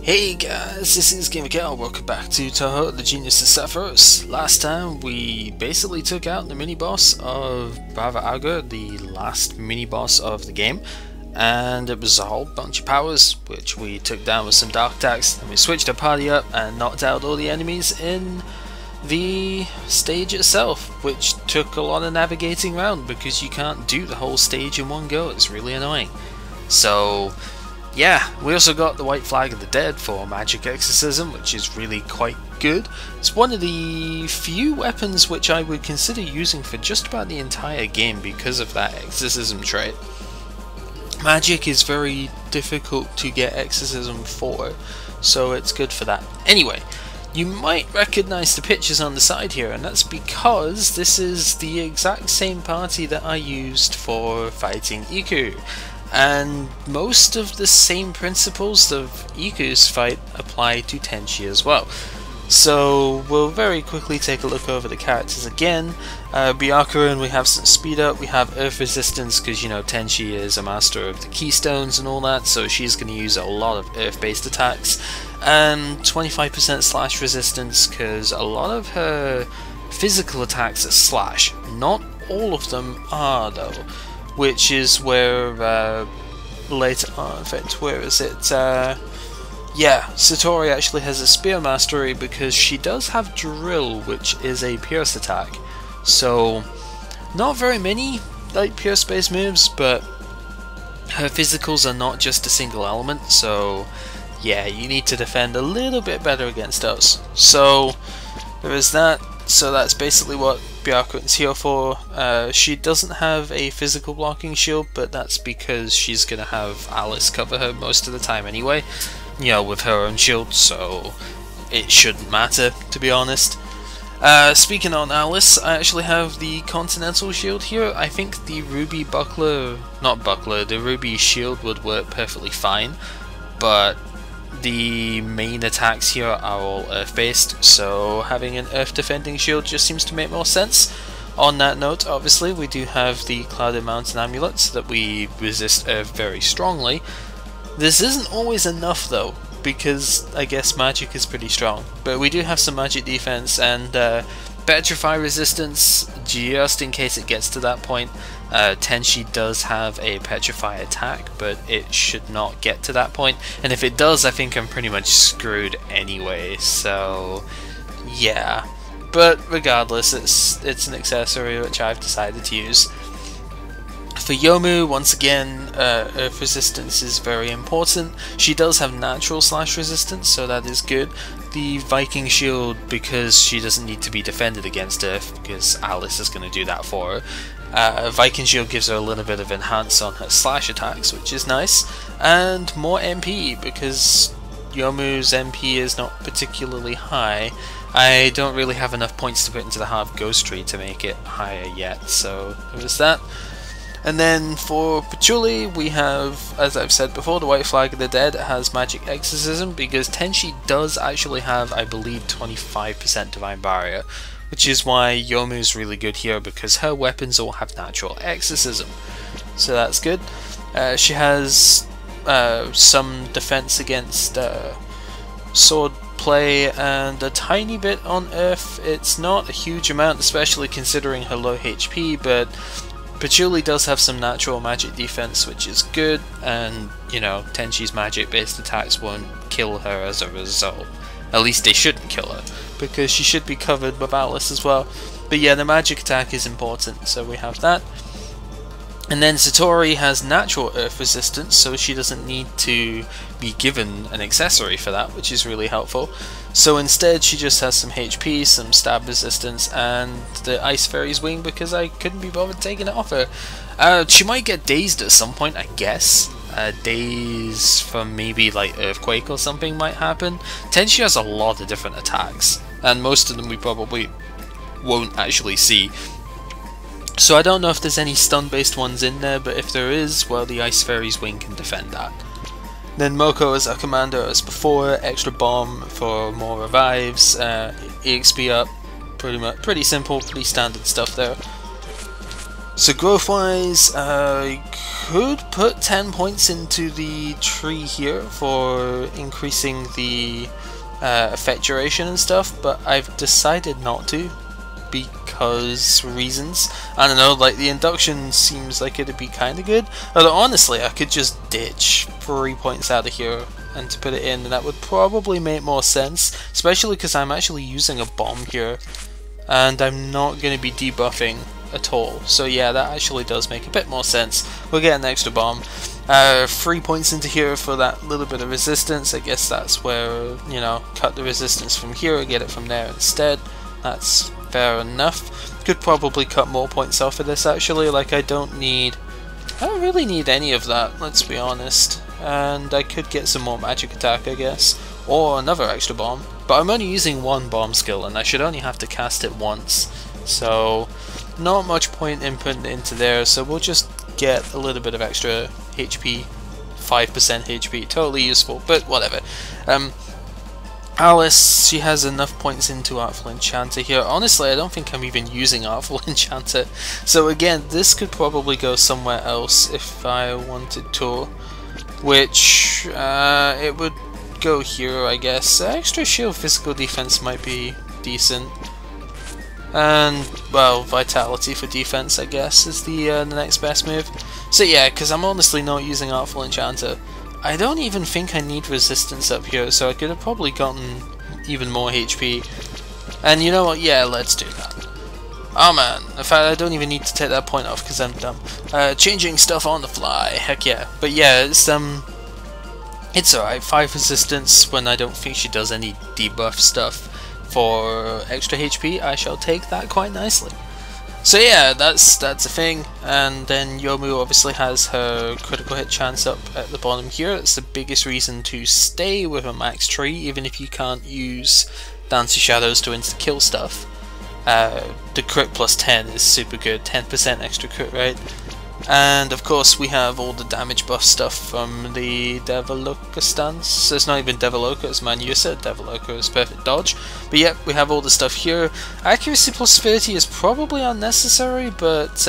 Hey guys, this is GamerGal. Welcome back to Touhou, the Genius of Sephiroth. Last time we basically took out the mini-boss of Brava Augur, the last mini-boss of the game, and it was a whole bunch of powers which we took down with some dark attacks, and we switched our party up and knocked out all the enemies in the stage itself, which took a lot of navigating around because you can't do the whole stage in one go. It's really annoying. So yeah, we also got the White Flag of the Dead for Magic Exorcism, which is really quite good. It's one of the few weapons which I would consider using for just about the entire game because of that Exorcism trait. Magic is very difficult to get Exorcism for, so it's good for that. Anyway, you might recognize the pictures on the side here, and that's because this is the exact same party that I used for fighting Iku. And most of the same principles of Iku's fight apply to Tenshi as well. So we'll very quickly take a look over the characters again. Byakuren, we have some speed up, we have earth resistance because, you know, Tenshi is a master of the keystones and all that, so she's going to use a lot of earth based attacks. And 25% slash resistance because a lot of her physical attacks are slash. Not all of them are though. Which is where later on, in fact, where is it? Yeah, Satori actually has a spear mastery because she does have drill, which is a pierce attack. So, not very many like pierce based moves, but her physicals are not just a single element. So, yeah, you need to defend a little bit better against those. So, there is that. So that's basically what Byakuren's here for. She doesn't have a physical blocking shield, but that's because she's going to have Alice cover her most of the time anyway, you know, with her own shield, so it shouldn't matter, to be honest. Speaking on Alice, I actually have the Continental Shield here. I think the Ruby Buckler, not Buckler, the Ruby Shield would work perfectly fine, but the main attacks here are all earth based, so having an earth defending shield just seems to make more sense. On that note, obviously we do have the Clouded Mountain Amulet so that we resist earth very strongly. This isn't always enough though, because I guess magic is pretty strong, but we do have some magic defense and petrify resistance just in case it gets to that point. Tenshi does have a petrify attack, but it should not get to that point, and if it does, I think I'm pretty much screwed anyway, so yeah. But regardless, it's an accessory which I've decided to use. For Youmu, once again, earth resistance is very important. She does have natural slash resistance, so that is good. The Viking shield, because she doesn't need to be defended against earth, because Alice is going to do that for her. Viking shield gives her a little bit of enhance on her slash attacks, which is nice. And more MP, because Yomu's MP is not particularly high. I don't really have enough points to put into the half ghost tree to make it higher yet, so there's that. And then for Patchouli, we have, as I've said before, the White Flag of the Dead has Magic Exorcism, because Tenshi does actually have, I believe, 25% Divine Barrier, which is why Yomu's really good here, because her weapons all have natural exorcism. So that's good. She has some defense against sword play and a tiny bit on earth. It's not a huge amount, especially considering her low HP, but Patchouli does have some natural magic defense, which is good, and, you know, Tenshi's magic-based attacks won't kill her as a result. At least they shouldn't kill her, because she should be covered with Alice as well. But yeah, the magic attack is important, so we have that. And then Satori has natural earth resistance, so she doesn't need to be given an accessory for that, which is really helpful. So instead she just has some HP, some stab resistance, and the Ice Fairy's Wing because I couldn't be bothered taking it off her. She might get dazed at some point, I guess. Daze from maybe like Earthquake or something might happen. Tenshi has a lot of different attacks, and most of them we probably won't actually see. So I don't know if there's any stun based ones in there, but if there is, well, the Ice Fairy's Wing can defend that. Then Moko as a commander as before, extra bomb for more revives, EXP up, pretty simple, pretty standard stuff there. So growth wise, I could put 10 points into the tree here for increasing the effect duration and stuff, but I've decided not to because reasons. I don't know, like the induction seems like it'd be kind of good, although honestly I could just ditch 3 points out of here and to put it in, and that would probably make more sense, especially because I'm actually using a bomb here and I'm not going to be debuffing at all. So yeah, that actually does make a bit more sense. We'll get an extra bomb. 3 points into here for that little bit of resistance. I guess that's where, you know, cut the resistance from here and get it from there instead. That's fair enough. Could probably cut more points off of this actually. Like I don't really need any of that, let's be honest. And I could get some more magic attack, I guess, or another extra bomb. But I'm only using one bomb skill and I should only have to cast it once. So not much point in putting it into there, so we'll just get a little bit of extra HP, 5% HP, totally useful, but whatever. Alice, she has enough points into Artful Enchanter here. Honestly, I don't think I'm even using Artful Enchanter, so again, this could probably go somewhere else if I wanted to, which it would go here, I guess. Extra shield physical defense might be decent. And, well, vitality for defense, I guess, is the next best move. So yeah, because I'm honestly not using Artful Enchanter. I don't even think I need resistance up here, so I could have probably gotten even more HP. And you know what, yeah, let's do that. Oh man, in fact I don't even need to take that point off because I'm dumb. Changing stuff on the fly, heck yeah. But yeah, it's alright, 5 resistance when I don't think she does any debuff stuff. For extra HP, I shall take that quite nicely. So yeah, that's a thing. And then Youmu obviously has her critical hit chance up at the bottom here. It's the biggest reason to stay with a max tree, even if you can't use Dance of Shadows to insta-kill stuff. The crit plus 10 is super good, 10% extra crit rate. And of course we have all the damage buff stuff from the Deviloka stance. So it's not even Deviloka, it's Manusa. Deviloka is perfect dodge. But yep, we have all the stuff here. Accuracy plus 30 is probably unnecessary, but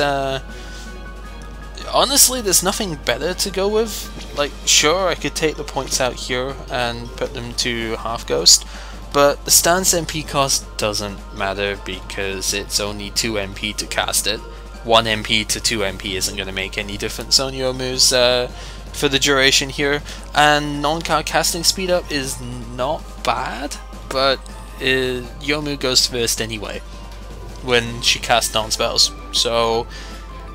honestly there's nothing better to go with. Like sure, I could take the points out here and put them to half ghost, but the stance MP cost doesn't matter because it's only 2 MP to cast it. 1 MP to 2 MP isn't going to make any difference on Yomu's for the duration here, and non-card casting speed up is not bad, but Youmu goes first anyway when she casts non-spells, so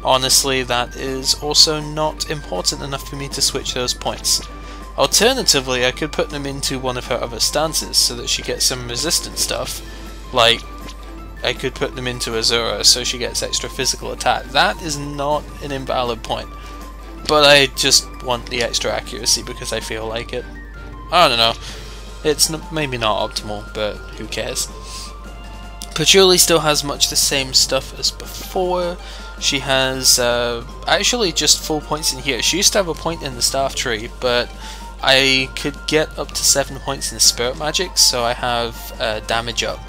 honestly that is also not important enough for me to switch those points. Alternatively, I could put them into one of her other stances so that she gets some resistance stuff, like I could put them into Azura so she gets extra physical attack. That is not an invalid point, but I just want the extra accuracy because I feel like it. I don't know, it's maybe not optimal, but who cares. Patchouli still has much the same stuff as before. She has actually just full points in here. She used to have a point in the staff tree, but I could get up to 7 points in spirit magic, so I have damage up.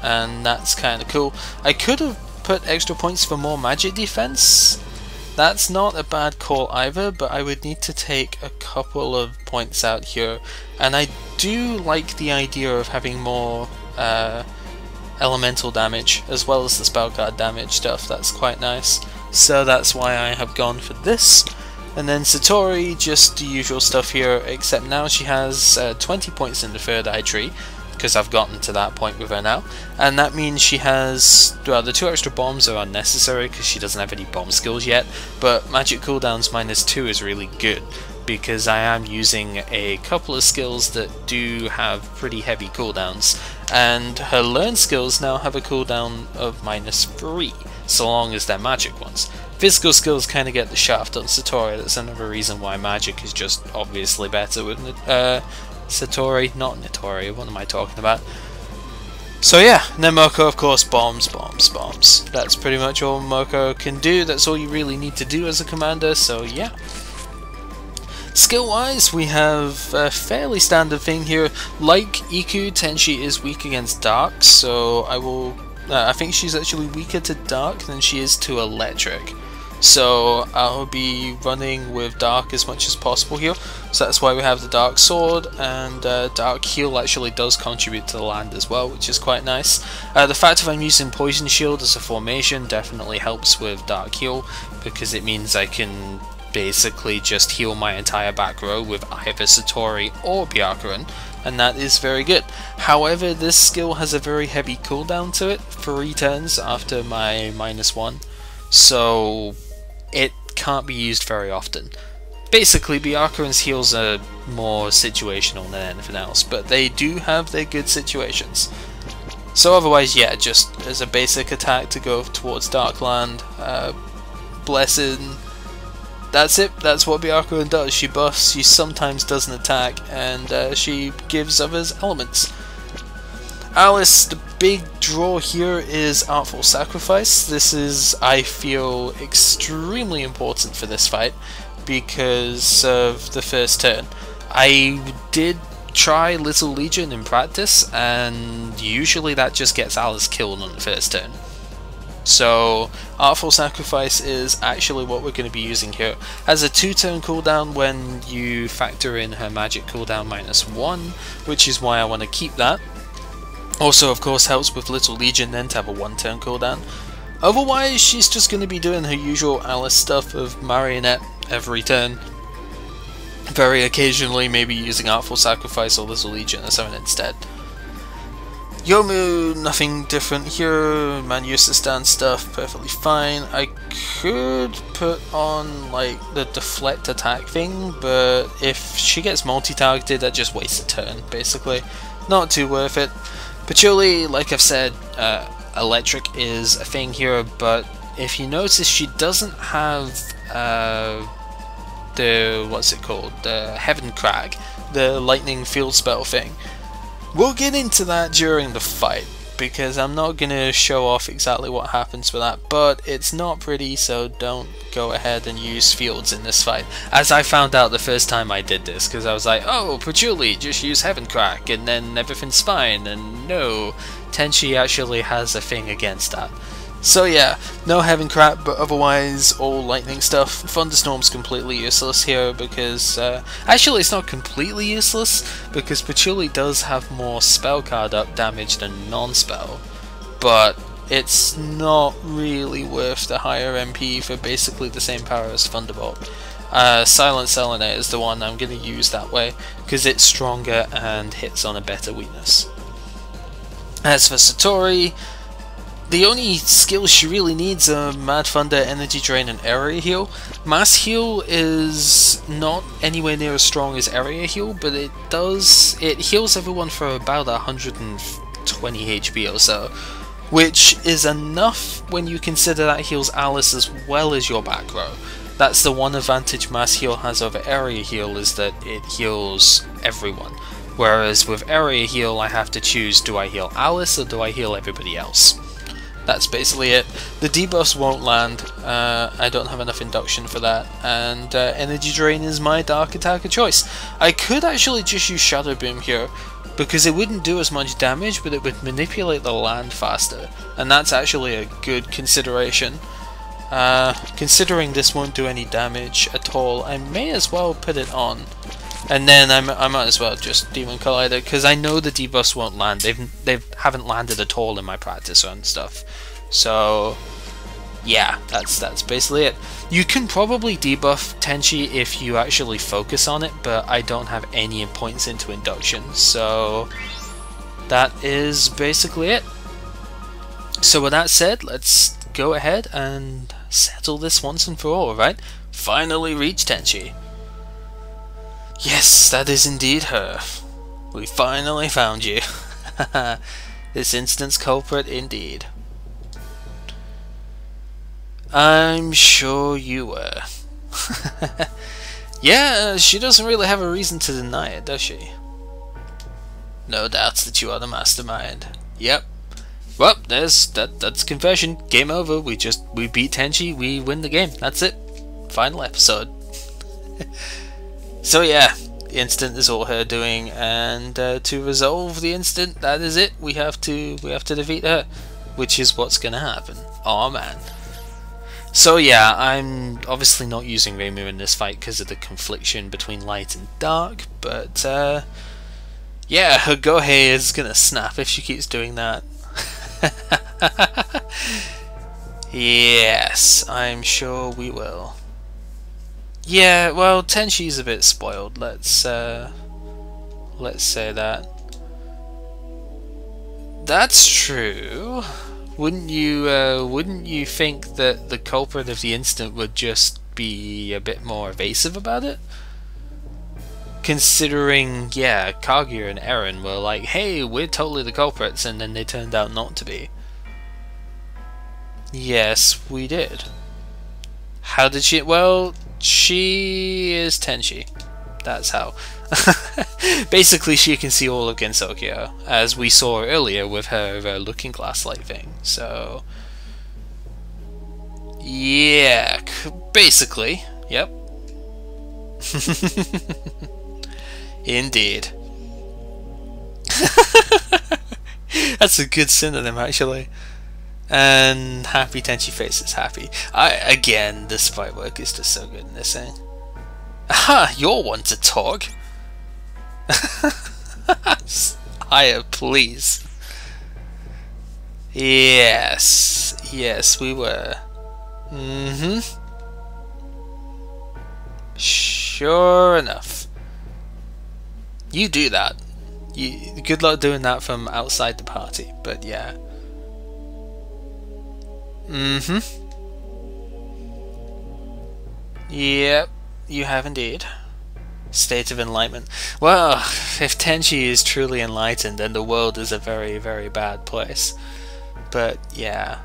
And that's kind of cool. I could have put extra points for more magic defense. That's not a bad call either, but I would need to take a couple of points out here. And I do like the idea of having more elemental damage as well as the spell card damage stuff. That's quite nice. So that's why I have gone for this. And then Satori, just the usual stuff here, except now she has 20 points in the third eye tree, because I've gotten to that point with her now, and that means she has, well, the 2 extra bombs are unnecessary because she doesn't have any bomb skills yet, but magic cooldowns -2 is really good because I am using a couple of skills that do have pretty heavy cooldowns, and her learn skills now have a cooldown of -3, so long as they're magic ones. Physical skills kind of get the shaft on Satori. That's another reason why magic is just obviously better with Satori, not Nitori, what am I talking about? So yeah, and then Moko, of course, bombs. That's pretty much all Moko can do. That's all you really need to do as a commander, so yeah. Skill-wise, we have a fairly standard thing here. Like Iku, Tenshi is weak against dark, so I will I think she's actually weaker to dark than she is to electric. So I'll be running with dark as much as possible here. So that's why we have the dark sword, and dark heal actually does contribute to the land as well, which is quite nice. The fact that I'm using poison shield as a formation definitely helps with dark heal, because it means I can basically just heal my entire back row with either Satori or Byakuren, and that is very good. However, this skill has a very heavy cooldown to it, 3 turns after my -1, so it can't be used very often. Basically, Byakuren's heals are more situational than anything else, but they do have their good situations. So otherwise, yeah, just as a basic attack to go towards Darkland, Blessing, that's it. That's what Byakuren does. She buffs, she sometimes does an attack, and she gives others elements. Alice, the big draw here is Artful Sacrifice. This is, I feel, extremely important for this fight because of the first turn. I did try Little Legion in practice, and usually that just gets Alice killed on the first turn. So Artful Sacrifice is actually what we're going to be using here. Has a 2-turn cooldown when you factor in her magic cooldown -1, which is why I want to keep that. Also, of course, helps with Little Legion then to have a 1-turn cooldown. Otherwise, she's just going to be doing her usual Alice stuff of Marionette every turn. Very occasionally maybe using Artful Sacrifice or Little Legion or something instead. Youmu, nothing different here. Manusa stand stuff, perfectly fine. I could put on like the deflect attack thing, but if she gets multi-targeted, that just wastes a turn, basically. Not too worth it. Patchouli, like I've said, electric is a thing here, but if you notice, she doesn't have the, what's it called, the Heaven Crag, the lightning field spell thing. We'll get into that during the fight, because I'm not going to show off exactly what happens with that, but it's not pretty, so don't go ahead and use fields in this fight. As I found out the first time I did this, because I was like, oh, Patchouli, just use Heaven Crack, and then everything's fine, and no, Tenshi actually has a thing against that. So yeah, no Heaven Crack, but otherwise all lightning stuff. Thunderstorm's completely useless here because, actually it's not completely useless, because Patchouli does have more spell card up damage than non-spell, but it's not really worth the higher MP for basically the same power as Thunderbolt. Silent Selenite is the one I'm going to use that way, because it's stronger and hits on a better weakness. As for Satori, the only skills she really needs are Mad Thunder, Energy Drain, and Area Heal. Mass Heal is not anywhere near as strong as Area Heal, but it heals everyone for about 120 HP or so, which is enough when you consider that heals Alice as well as your back row. That's the one advantage Mass Heal has over Area Heal, is that it heals everyone. Whereas with Area Heal I have to choose, do I heal Alice or do I heal everybody else? That's basically it. The debuffs won't land, I don't have enough induction for that, and Energy Drain is my dark attack of choice. I could actually just use Shadow Boom here, because it wouldn't do as much damage, but it would manipulate the land faster, and that's actually a good consideration. Considering this won't do any damage at all, I may as well put it on. And then I might as well just Demon Collider, because I know the debuffs won't land. They haven't landed at all in my practice run stuff. So yeah, that's basically it. You can probably debuff Tenshi if you actually focus on it, but I don't have any points into induction, so that is basically it. So with that said, let's go ahead and settle this once and for all, right? Finally reach Tenshi. Yes, that is indeed her. We finally found you. This instant's culprit indeed. I'm sure you were. Yeah, she doesn't really have a reason to deny it, does she? No doubts that you are the mastermind. Yep. Well, that's confession. Game over. We beat Tenshi, we win the game. That's it. Final episode. So yeah, the instant is all her doing, and to resolve the instant, that is it. We have to defeat her. which is what's gonna happen. Oh man. So yeah, I'm obviously not using Reimu in this fight because of the confliction between light and dark, but yeah, her Gohei is gonna snap if she keeps doing that. Yes, I'm sure we will. Yeah, well, Tenshi's a bit spoiled. Let's say that. That's true. Wouldn't you think that the culprit of the incident would just be a bit more evasive about it? Considering, yeah, Kaguya and Eren were like, hey, we're totally the culprits, and then they turned out not to be. Yes, we did. How did she? Well, she is Tenshi. That's how. Basically, she can see all of Gensokuya, as we saw earlier with her looking glass light thing. So, yeah, basically, yep. Indeed. That's a good synonym, actually. And happy Tenshi face is happy. Again, the sprite work is just so good in this thing. Aha, you're one to talk. Higher, please. Yes, yes, we were. Sure enough. You do that. Good luck doing that from outside the party, but yeah. Yep, you have indeed. State of enlightenment. Well, if Tenshi is truly enlightened, then the world is a very, very bad place. But yeah.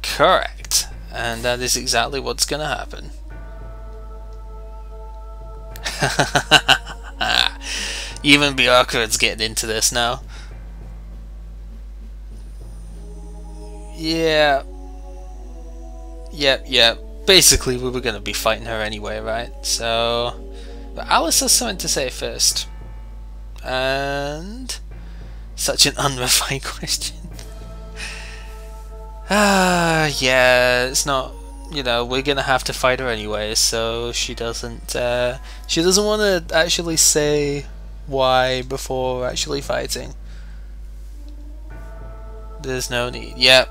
Correct. And that is exactly what's gonna happen. Even Byakuran's getting into this now. Yeah. Yep. Basically, we were going to be fighting her anyway, right? So, but Alice has something to say first. And such an unrefined question. Yeah, it's not. You know, we're gonna have to fight her anyway, so she doesn't want to actually say why before actually fighting. There's no need. Yep.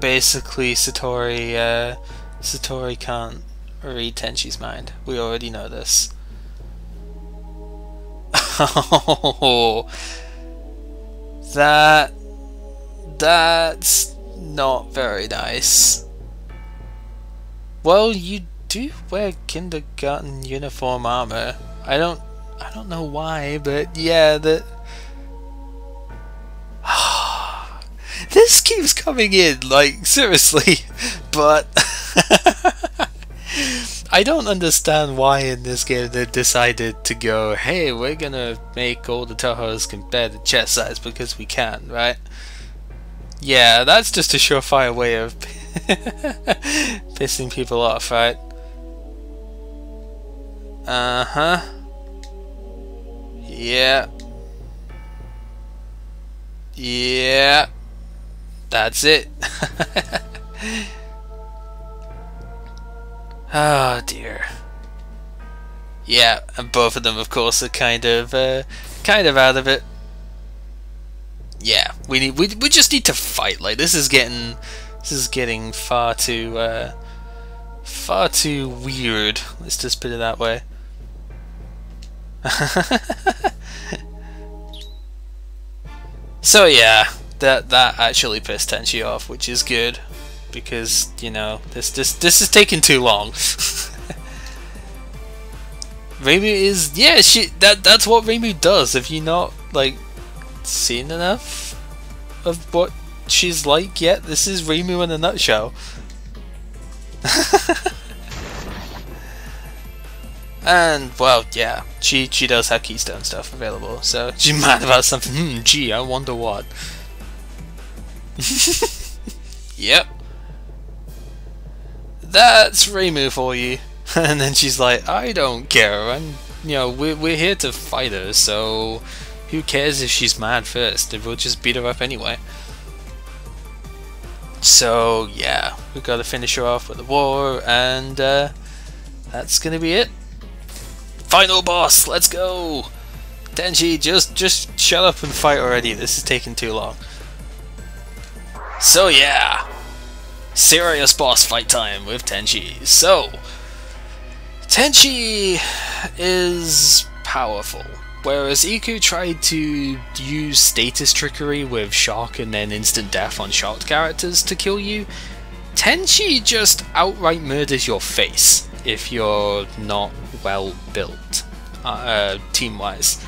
Basically, Satori can't read Tenshi's mind. We already know this. Oh, that's not very nice. Well, you do wear kindergarten uniform armor. I don't know why, but yeah, that. This keeps coming in, like, seriously, but I don't understand why in this game they decided to go, hey, we're gonna make all the Touhous compare the chest size because we can, right? Yeah, that's just a surefire way of pissing people off, right? Yeah. Yeah. That's it. Oh dear. Yeah, and both of them, of course, are kind of out of it. Yeah, we just need to fight. Like, this is getting far too weird. Let's just put it that way. So yeah, that actually pissed Tenshi off, which is good, because you know this is taking too long. Reimu is that's what Reimu does. Have you not like seen enough of what she's like yet? This is Reimu in a nutshell. And well, yeah, she does have keystone stuff available, so she's mad about something. Gee, I wonder what. Yep, that's Reimu for you. And then she's like, I don't care. We're here to fight her, so Who cares if she's mad first? We'll just beat her up anyway. So yeah, we gotta finish her off with the war, and that's gonna be it. Final boss, let's go! Tenshi, just shut up and fight already, this is taking too long. So yeah, serious boss fight time with Tenshi. So, Tenshi is powerful, whereas Iku tried to use status trickery with shock and then instant death on shocked characters to kill you. Tenshi just outright murders your face if you're not well built, team-wise.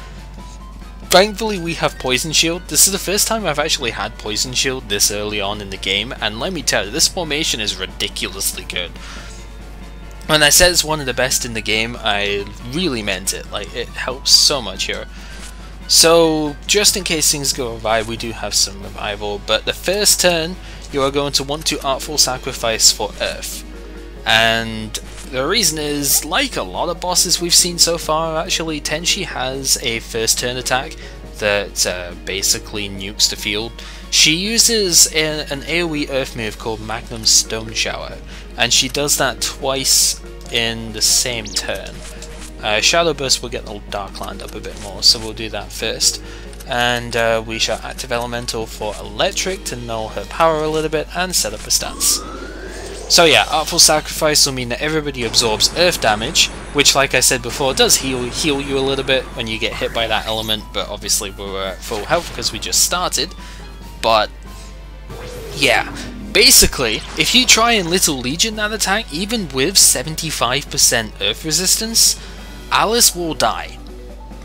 Thankfully we have Poison Shield. This is the first time I've actually had Poison Shield this early on in the game, and let me tell you, this formation is ridiculously good. When I said it's one of the best in the game, I really meant it. Like, it helps so much here. So, just in case things go awry, we do have some revival, but the first turn, you are going to want to Artful Sacrifice for Earth. And the reason is, like a lot of bosses we've seen so far, actually, Tenshi has a first turn attack that basically nukes the field. She uses an AoE Earth move called Magnum Stoneshower, and she does that twice in the same turn. Shadow Burst will get the Darkland up a bit more, so we'll do that first. And we shall active Elemental for Electric to null her power a little bit and set up her stats. So yeah, Artful Sacrifice will mean that everybody absorbs earth damage, which, like I said before, does heal you a little bit when you get hit by that element, but obviously we're at full health because we just started. But yeah, basically, if you try and Little Legion that attack, even with 75% earth resistance, Alice will die.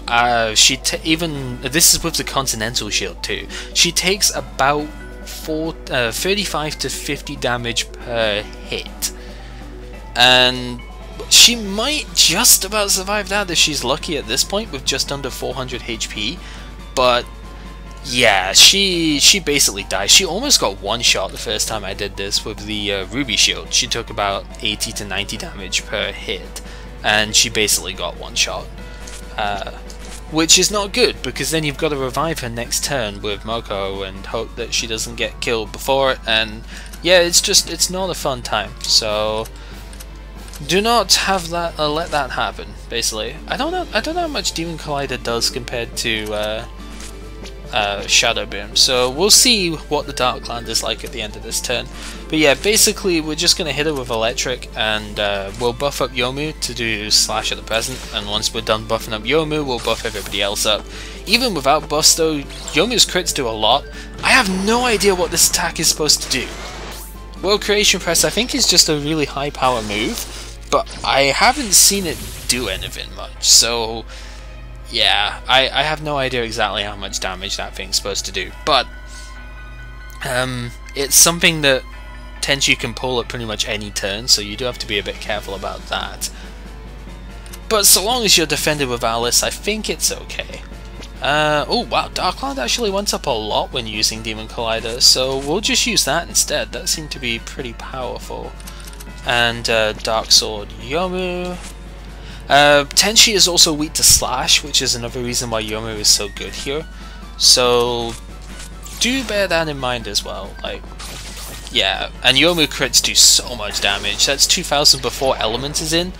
This is with the Continental Shield too. She takes about 35 to 50 damage per hit, and she might just about survive that if she's lucky at this point with just under 400 HP, but yeah, she basically dies. She almost got one shot the first time I did this with the Ruby Shield. She took about 80 to 90 damage per hit, and she basically got one shot. Which is not good, because then you've got to revive her next turn with Moko and hope that she doesn't get killed before it, and yeah, it's not a fun time. So do not have that let that happen. Basically, I don't know how much Demon Collider does compared to Shadow Boom, so we'll see what the Darkland is like at the end of this turn. But yeah, basically we're just going to hit her with Electric, and we'll buff up Youmu to do Slash at the present, and once we're done buffing up Youmu, we'll buff everybody else up. Even without buffs though, Yomu's crits do a lot. I have no idea what this attack is supposed to do. World Creation Press I think is just a really high power move, but I haven't seen it do anything much, so yeah, I have no idea exactly how much damage that thing's supposed to do, but it's something that Tenshi can pull at pretty much any turn, so you do have to be a bit careful about that. But so long as you're defended with Alice, I think it's okay. Oh wow, Darkland actually went up a lot when using Demon Collider, so we'll just use that instead. That seemed to be pretty powerful. And Dark Sword Youmu. Tenshi is also weak to Slash, which is another reason why Youmu is so good here. So do bear that in mind as well. Like, yeah, and Youmu crits do so much damage. That's 2000 before Element is in.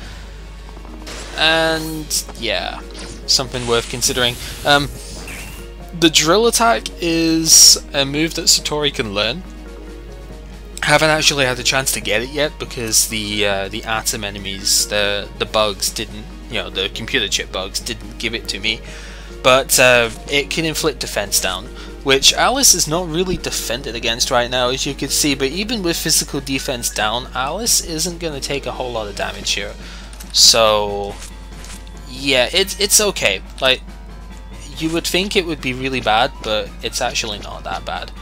And yeah, something worth considering. The drill attack is a move that Satori can learn. Haven't actually had a chance to get it yet because the atom enemies, the bugs didn't, the computer chip bugs didn't give it to me. But it can inflict defense down, which Alice is not really defended against right now, as you can see. But even with physical defense down, Alice isn't going to take a whole lot of damage here. So yeah, it's okay. Like, you would think it would be really bad, but it's actually not that bad.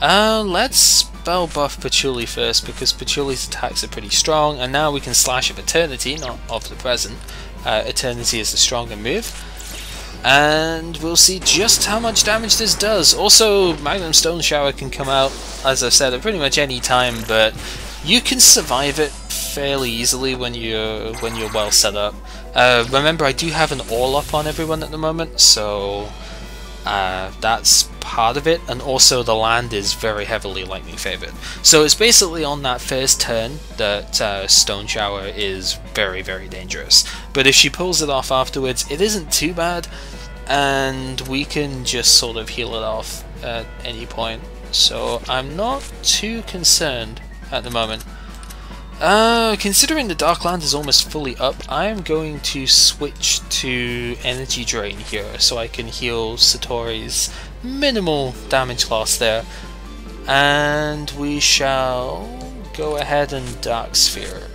Let's spell buff Patchouli first, because Patchouli's attacks are pretty strong, and now we can slash of Eternity, not of the present. Eternity is the stronger move, and we'll see just how much damage this does. Also, Magnum Stoneshower can come out, as I've said, at pretty much any time, but you can survive it fairly easily when you're well set up. Remember, I do have an all up on everyone at the moment, so That's part of it, and also the land is very heavily lightning favored. So it's basically on that first turn that Stoneshower is very, very dangerous. But if she pulls it off afterwards, it isn't too bad, and we can just sort of heal it off at any point. So I'm not too concerned at the moment. Considering the Dark Land is almost fully up, I am going to switch to Energy Drain here so I can heal Satori's minimal damage loss there. And we shall go ahead and Dark Sphere.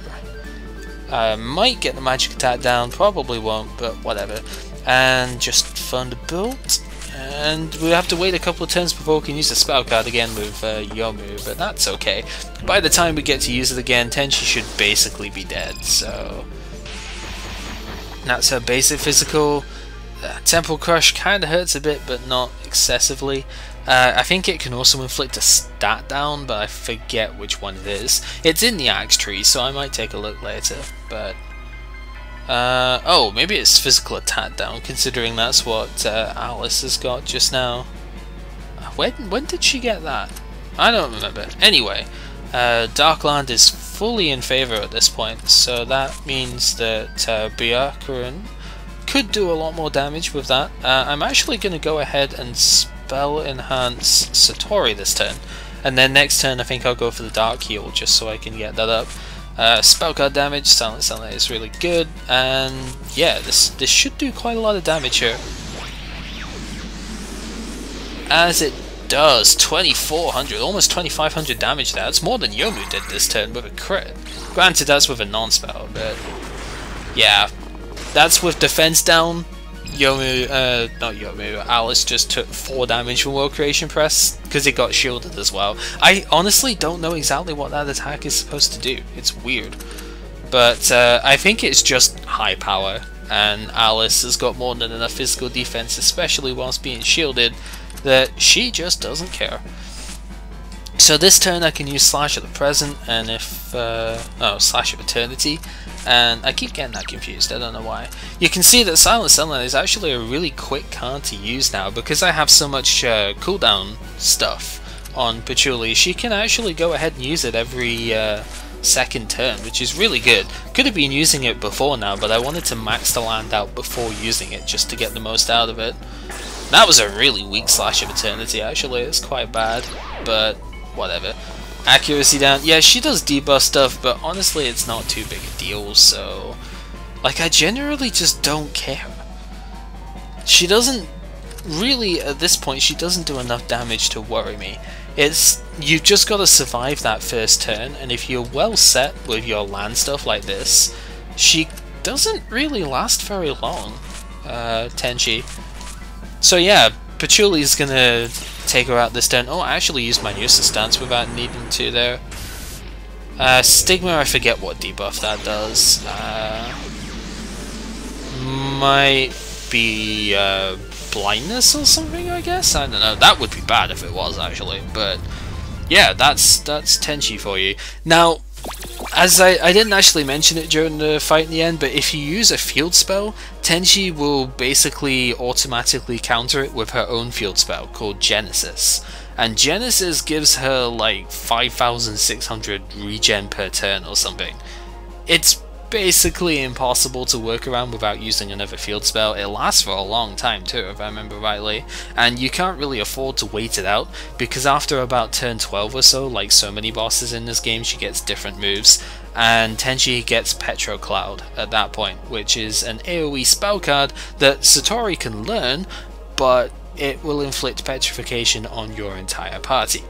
Might get the magic attack down, probably won't, but whatever. And just Thunderbolt. And we'll have to wait a couple of turns before we can use the spell card again with Youmu, but that's okay. By the time we get to use it again, Tenshi should basically be dead, so... That's her basic physical. Temple Crush kinda hurts a bit, but not excessively. I think it can also inflict a stat down, but I forget which one it is. It's in the Axe Tree, so I might take a look later, but... oh, maybe it's physical attack down, considering that's what Alice has got just now. When did she get that? I don't remember. Anyway, Darkland is fully in favour at this point, so that means that Byakuren could do a lot more damage with that. I'm actually going to go ahead and Spell Enhance Satori this turn, and then next turn I think I'll go for the Dark Heal just so I can get that up. Spell card damage, Silent Sunlight is really good, and yeah, this should do quite a lot of damage here. As it does, 2400, almost 2500 damage there. That's more than Youmu did this turn with a crit. Granted, that's with a non-spell, but yeah, that's with defense down. Alice just took 4 damage from World Creation Press because it got shielded as well. I honestly don't know exactly what that attack is supposed to do. It's weird. But I think it's just high power, and Alice has got more than enough physical defense, especially whilst being shielded, that she just doesn't care. So this turn I can use Slash of the Present, and if... oh, Slash of Eternity. And I keep getting that confused, I don't know why. You can see that Silent Sunlight is actually a really quick card to use now, because I have so much cooldown stuff on Patchouli. She can actually go ahead and use it every second turn, which is really good. Could have been using it before now, but I wanted to max the land out before using it, just to get the most out of it. That was a really weak Slash of Eternity, actually. It's quite bad, but whatever. Accuracy down. Yeah, she does debuff stuff, but honestly it's not too big a deal, so... Like, I generally just don't care. She doesn't... Really, at this point, she doesn't do enough damage to worry me. It's... You've just got to survive that first turn, and if you're well set with your land stuff like this, she doesn't really last very long, Tenshi. So yeah, Patchouli's gonna take her out this turn. Oh, I actually used my Nusa stance without needing to there. Stigma, I forget what debuff that does. Might be blindness or something, I guess? I don't know. That would be bad if it was, actually. But yeah, that's Tenshi for you. Now, as I didn't actually mention it during the fight in the end, but if you use a field spell, Tenshi will basically automatically counter it with her own field spell called Genesis. And Genesis gives her like 5,600 regen per turn or something. It's basically impossible to work around without using another field spell. It lasts for a long time too, if I remember rightly, and you can't really afford to wait it out, because after about turn 12 or so, like so many bosses in this game, she gets different moves, and Tenshi gets Petro Cloud at that point, which is an AoE spell card that Satori can learn, but it will inflict petrification on your entire party,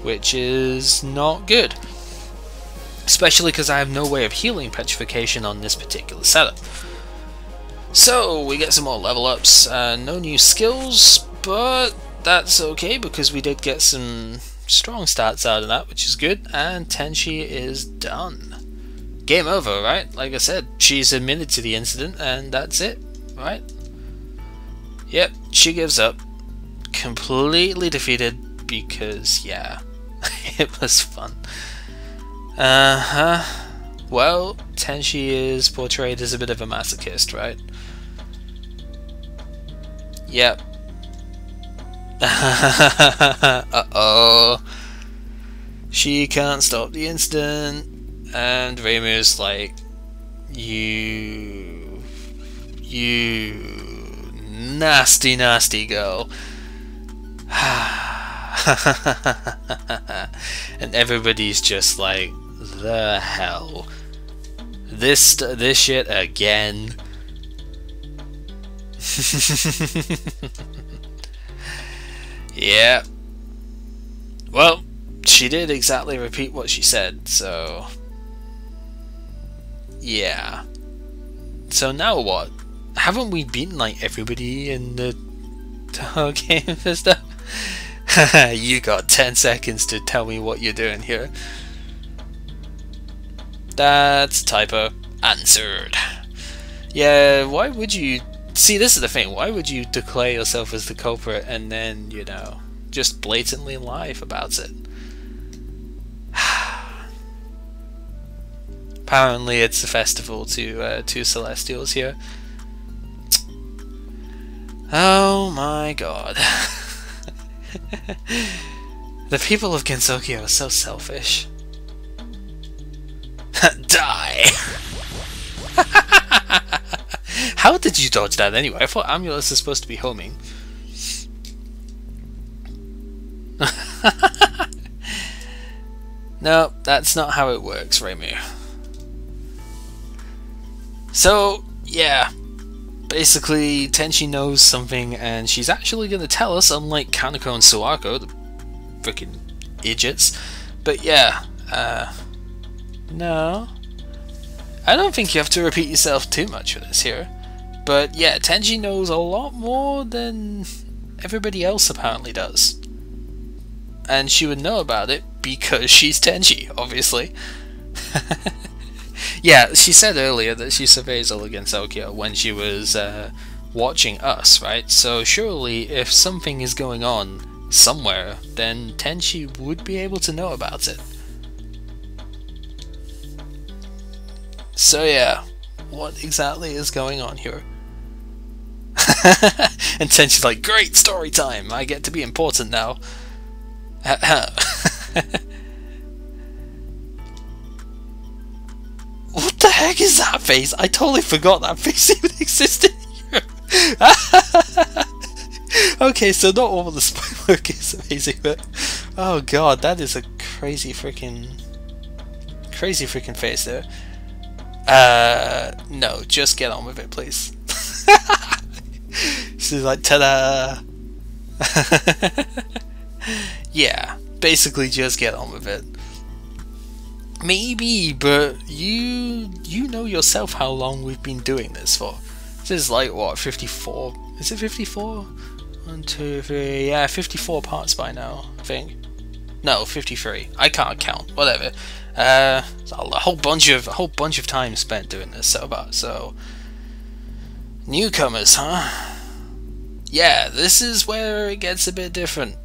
which is not good. Especially because I have no way of healing petrification on this particular setup. So we get some more level ups, no new skills, but that's okay because we did get some strong stats out of that, which is good, and Tenshi is done. Game over, right? Like I said, she's admitted to the incident and that's it, right? Yep, she gives up. Completely defeated because, yeah, it was fun. Well, Tenshi is portrayed as a bit of a masochist, right? Yep. Uh-oh. She can't stop the incident. And Reimu's like, You nasty, nasty girl. And everybody's just like, the hell? This shit again? Yeah. Well, she did exactly repeat what she said, so... yeah. So now what? Haven't we beaten like everybody in the Touhou game and stuff? You got 10 seconds to tell me what you're doing here. That's typo. Answered. Yeah, why would you... see, this is the thing. Why would you declare yourself as the culprit and then, you know, just blatantly lie about it? Apparently it's a festival to two Celestials here. Oh my god. The people of Gensokyo are so selfish. Die! How did you dodge that anyway? I thought Amulus is supposed to be homing. No, that's not how it works, Reimu. So, yeah. Basically, Tenshi knows something and she's actually going to tell us, unlike Kaneko and Suwako, the freaking idiots. But yeah, no. I don't think you have to repeat yourself too much for this here. But yeah, Tenshi knows a lot more than everybody else apparently does. And she would know about it because she's Tenshi, obviously. Yeah, she said earlier that she surveys all against Sakuya when she was watching us, right? So surely if something is going on somewhere, then Tenshi would be able to know about it. So yeah, what exactly is going on here? And Tenshi's like, great story time, I get to be important now. What the heck is that face? I totally forgot that face even existed here. Okay, so not all the spoiler work is amazing, but oh god, that is a crazy freaking face there. No, just get on with it, please. She's like, ta-da! Yeah, basically just get on with it. Maybe, but you know yourself how long we've been doing this for. This is like, what, 54? Is it 54? 1, 2, 3, yeah, 54 parts by now, I think. No, 53. I can't count. Whatever. A whole bunch of time spent doing this so far. So newcomers, huh? Yeah, this is where it gets a bit different.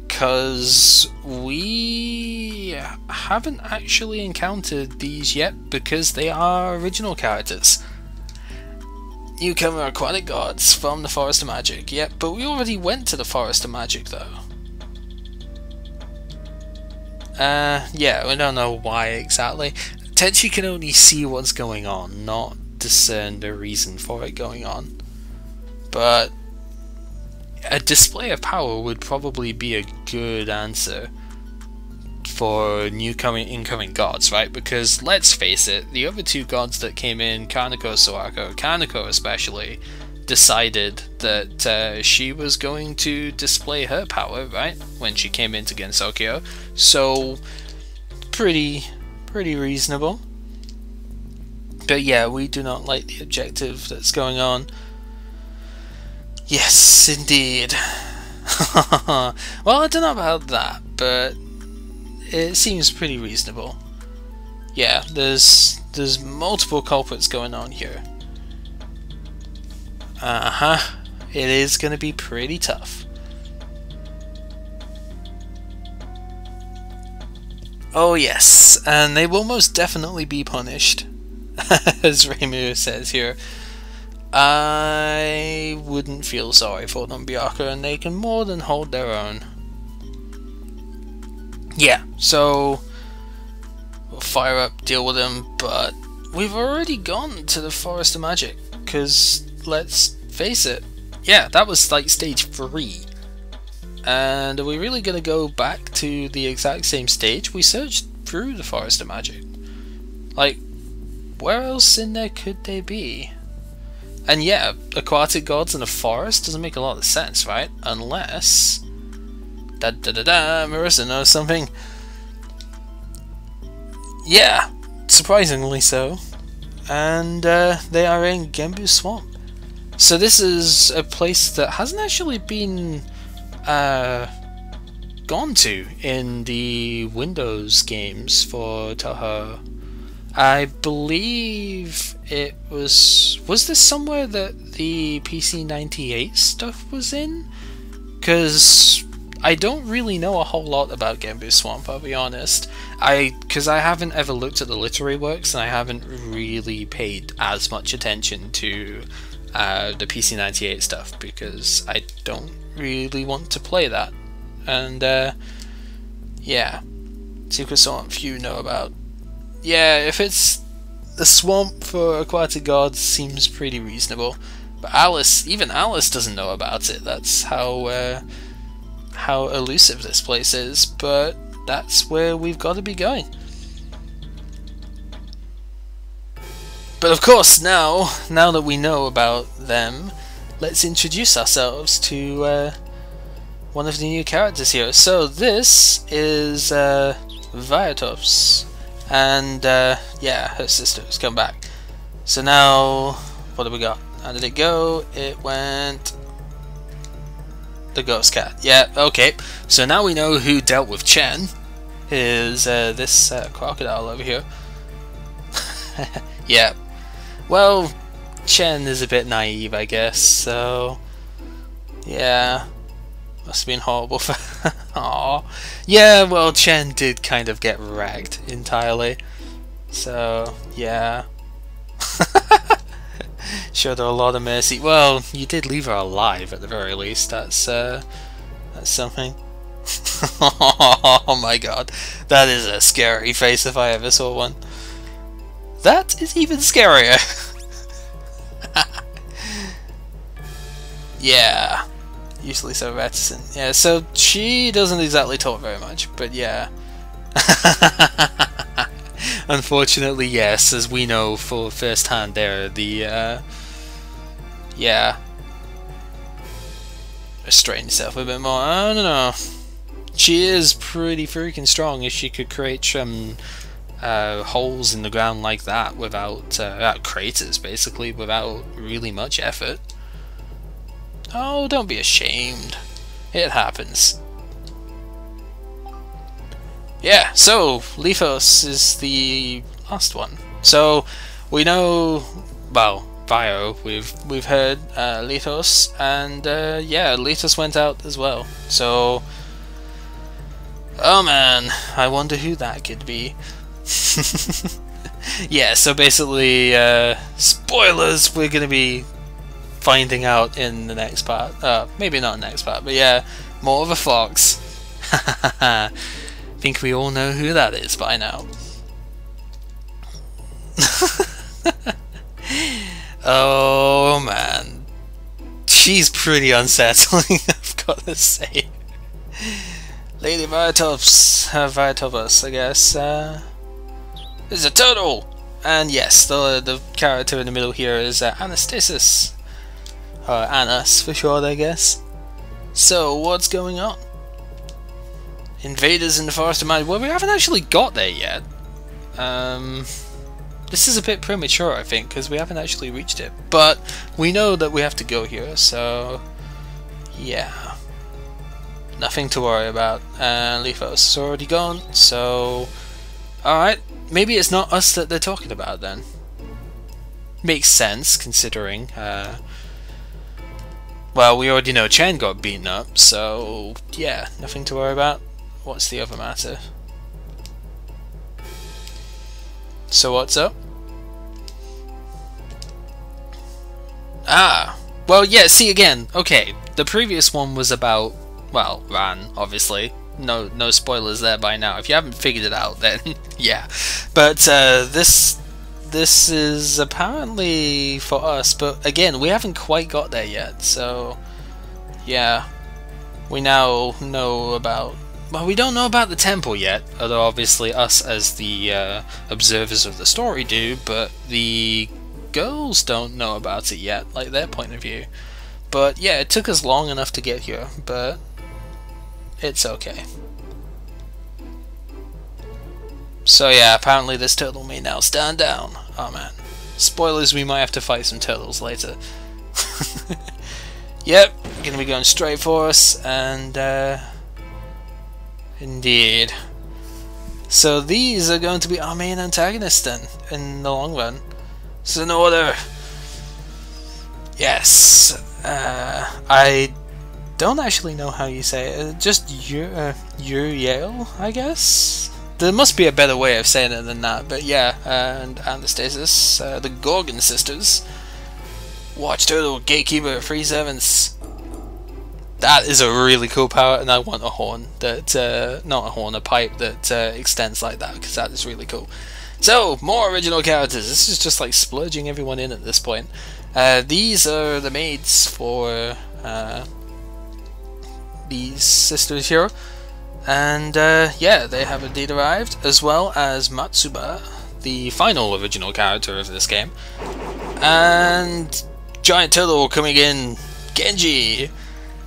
Because we haven't actually encountered these yet because they are original characters. Newcomer aquatic gods from the Forest of Magic. Yep, but we already went to the Forest of Magic though. Yeah, we don't know why exactly. Tenshi can only see what's going on, not discern the reason for it going on. But a display of power would probably be a good answer for incoming gods, right? Because let's face it, the other two gods that came in, Kaneko, Suwako, Kaneko especially, decided that she was going to display her power, right? When she came in against Sakuya. So pretty reasonable. But yeah, we do not like the objective that's going on. Yes, indeed. Well, I don't know about that, but it seems pretty reasonable. Yeah, there's multiple culprits going on here. It is going to be pretty tough. Oh yes, and they will most definitely be punished, as Reimu says here. I wouldn't feel sorry for them, Byakuya, and they can more than hold their own. Yeah, so we'll fire up, deal with them, but we've already gone to the Forest of Magic, because let's face it, yeah, that was like stage 3. And are we really going to go back to the exact same stage? We searched through the Forest of Magic. Like, where else in there could they be? And yeah, aquatic gods in a forest doesn't make a lot of sense, right? Unless... Marissa knows something. Yeah, surprisingly so. And they are in Genbu Swamp. So this is a place that hasn't actually been gone to in the Windows games for Touhou. I believe it was this somewhere that the PC98 stuff was in? Because I don't really know a whole lot about Genbu Swamp, I'll be honest. Because I haven't ever looked at the literary works, and I haven't really paid as much attention to the PC98 stuff, because I don't really want to play that. And yeah, Secret Swamp few know about. Yeah, if it's the swamp for aquatic gods, seems pretty reasonable. But Alice, even Alice doesn't know about it. That's how elusive this place is. But that's where we've got to be going. But of course, now that we know about them, let's introduce ourselves to one of the new characters here. So this is Viatops. And yeah, her sister has come back. So now, what do we got? How did it go? It went the ghost cat. Yeah, okay. So now we know who dealt with Chen. Is this crocodile over here? Yeah. Well, Chen is a bit naive, I guess. So yeah, must have been horrible for. Aww. Yeah, well, Chen did kind of get ragged entirely. So, yeah. Showed her a lot of mercy. Well, you did leave her alive at the very least. That's something. Oh my god. That is a scary face if I ever saw one. That is even scarier. Yeah. Usually so reticent. Yeah, so she doesn't exactly talk very much, but yeah. Unfortunately, yes, as we know for first hand there, the yeah. Restrain yourself a bit more. I don't know. She is pretty freaking strong if she could create some holes in the ground like that without craters, basically, without really much effort. Oh, don't be ashamed. It happens. Yeah, so Lithos is the last one. So we know, well, Bio, we've heard Lithos, and yeah, Lithos went out as well. So, oh man, I wonder who that could be. Yeah, so basically, spoilers, we're gonna be finding out in the next part. Maybe not next part, but yeah, more of a fox. Think we all know who that is by now. Oh man, she's pretty unsettling, I've got to say. Lady Viatops, I guess. This is a turtle! And yes, the character in the middle here is Anastasis. Or Anas for short, I guess. So, what's going on? Invaders in the Forest of Magic. Well, we haven't actually got there yet. This is a bit premature, I think, because we haven't actually reached it. But we know that we have to go here, so yeah. Nothing to worry about. And Lithos is already gone, so alright. Maybe it's not us that they're talking about then. Makes sense, considering well, we already know Chen got beaten up, so yeah, nothing to worry about. What's the other matter? So what's up? Ah, well, yeah, see again, okay, the previous one was about, well, Ran, obviously. No spoilers there by now. If you haven't figured it out, then yeah. But this is apparently for us, but again, we haven't quite got there yet, so yeah. We now know about, well, we don't know about the temple yet, although obviously us as the observers of the story do, but the girls don't know about it yet, like their point of view. But yeah, it took us long enough to get here, but it's okay. So yeah, apparently this turtle may now stand down. Oh man. Spoilers, we might have to fight some turtles later. Yep, gonna be going straight for us, and indeed. So these are going to be our main antagonists then, in the long run. So in order. Yes. I don't actually know how you say it. Just Uriel, I guess? There must be a better way of saying it than that, but yeah, and Anastasis, the Gorgon sisters. Watch Turtle, Gatekeeper, Free Servants. That is a really cool power, and I want a horn that, not a horn, a pipe that extends like that, because that is really cool. So, more original characters. This is just like splurging everyone in at this point. These are the maids for these sisters here. And yeah, they have indeed arrived, as well as Matsuba, the final original character of this game. And Giant Turtle coming in, Genji!